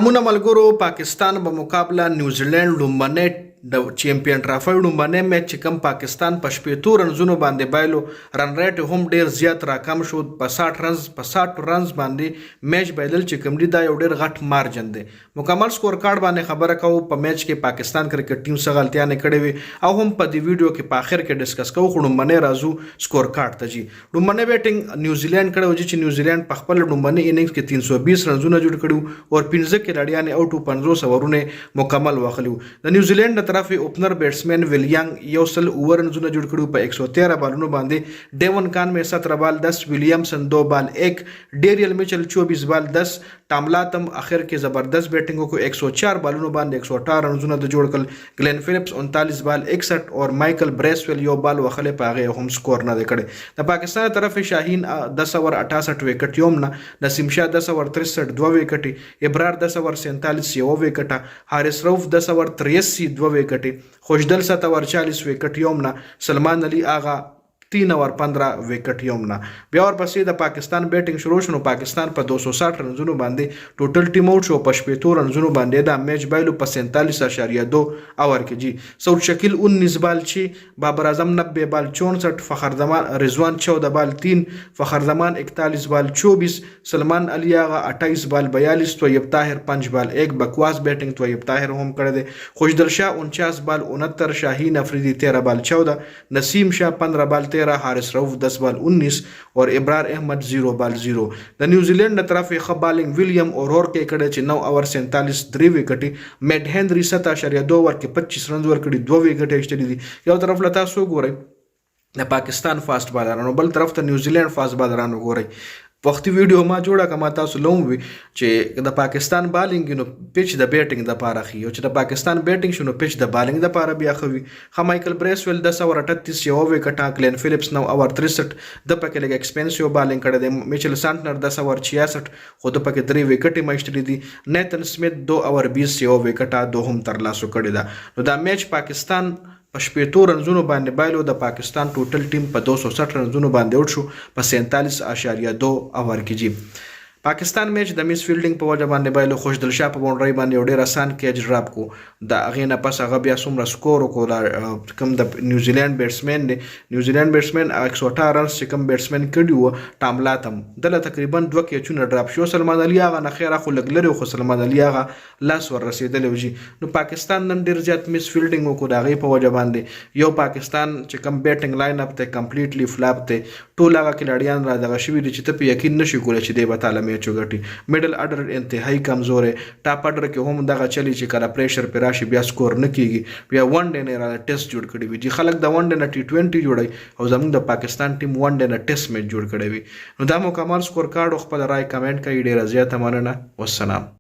سلامونه ملګرو. پاکستان به مقابله نیوزیلند لومبنی د چیمپیون ټرافي لومبنی میچ چې کوم پاکستان په 70 رنزونو باندې بایلو، رن ریټ هم ډیر زیات راکم شو. په 60 رنز باندې میچ بایلل چې کوم دی دا یو ډیر غټ مارجن دی. مکمل سکور کارت باندې خبره کوو. په میچ کې پاکستان کرکټ ټیم څه غلطیاں نه کړې وي او هم په دې ویډیو کې په اخر کې ډیسکس کوو. خو لومبنی راځو سکور کارت ته. جی لومبنی بیټینګ نیوزیلند کړو چې نیوزیلند په خپل لومبنی اننګز کې 320 رنزونه جوړ کړو او 15 کھلاڑیان اوټو 50 اوورونه مکمل واخلو. د نیوزیلند طرف اوپنر بیټسمن ویلیانګ یو سل اوور رنزونه جوړ کړو په 113 بالونو باندې. ډیون کان میں 17 بال 10، ولیامسن 2 بال 1، ډیریل میچل 24 بال 10. ټاملاتم اخر کې زبردست بیټینګ کو 104 بالونو باندې 118 رنزونه د جوړ کړل. گلین فلپس 39 بال 61 اور مایکل بریسویل یو بال وخلې پاغه هم سکور نه کړي. د پاکستان طرف شاهین 10 اور 68 وکټ یومنا، نسیم شاه 10 اور 63 2 وکټي، ابرار 10 اور 47 یو وکټه، حارث رؤف 10 اور 83 2 وکټي، خوشدل 7 اور 40 وکټ یومنا، سلمان علي آغا 3 اور 15 وکټ یومنا. بیا ورپسې د پاکستان بیټینګ شروع شو. پاکستان په 260 رنزونو باندې ټوټل ټیم اوټ شو. په 75 رنزونو باندې دا میچ بایلو په 47.2 اوور کې. جی سعود شکیل 19 بال 6، بابر اعظم 90 بال 64، فخر زمان رضوان 14 بال 3، فخر زمان 41 بال 24، سلمان علي آغا 28 بال 42، طیب طاهر 5 بال 1. بکواس بیٹنگ طیب طاهر هم کړی دی. خوشدل شاه 49 بال 69، شاهین افریدی 13 بال 14، نسیم شاه 15 بال 13، حارث رؤف 10 بال 19 اور ابرار احمد 0 بال 0. د نیوزیلند طرف یې بالینګ ویلیام اورور کې کړی چې 9 اور 47 3 وکټي، میډ هنري 7.2 اور کې 25 رنز ور کړي، 2 وکټي اشتري دي. یو طرف لتا سو ګورئ د پاکستان فاست بالرانو، بل طرف ته نیوزیلند فاست بالرانو ګورئ. وختي ویډیو ما جوړه کما تاسو لوم وي چې د پاکستان بالینګ نو پیچ د بیټینګ د پاره خي او چې د پاکستان بیټینګ شنو پیچ د بالینګ د پاره بیا خوي. مایکل بریسویل 10 اور 38 یو وکټه، گلین فلپس 9 اور 63 د پکې لګ ایکسپنسیو بالینګ کړی دی. میچل سانټنر 10 اور 66 خو د پکې 3 وکټي مشتري دي. نیتن سمیت 2 اور 20 یو وکټه دوهم تر لاسو کړی دا. نو دا میچ پاکستان په 75 رنزونو باندې بایلو. د پاکستان ټوټل ټیم په 260 رنزونو باندې اوټ شو په 47.2 اوور کې. جی پاکستان میچ د میس فیلډینګ په وجه باندې بایلو. خوشدل شاه په باونډري باندې ډیر آسان کیچ ډراپ کو. د اغه نه پس هغه بیا څومره سکور وکړ کوم د نیوزیلند بیټسمن دی. نیوزیلند بیټسمن 118 رنز چې کوم بیټسمن کړي و ټاملاتم دله تقریبا 2 کیچونه ډراپ شو. سلمان علي هغه نه خیره خو لګلره خو سلمان علي هغه لاس ور رسیدل وجي. نو پاکستان نن ډیر زیات میس فیلډینګ وکړ دغه په وجه باندې. یو پاکستان چې کوم بیټینګ لاین اپ ته کمپلیټلی فلاپ ته ټول هغه کلاړیان را دغه شوی دي چې ته په یقین نشي کولای چې دی به تعالی چوغټي. میډل اډر انتهایی کمزور، ټاپ اډر کې هم دغه چلی چې کله پریشر پر راشي بیا سکور نه کیږي. بیا ون ډے نه را ټیسټ جوړ کړی وي. چې خلک د ون ډے نه T20 جوړي او زموږ د پاکستان ټیم ون ډے نه ټیسټ میچ جوړ کړی وي. نو دا مکمل سکور کارت خپل رائے کمنټ کوي. ډیره زیاته مننه. والسلام.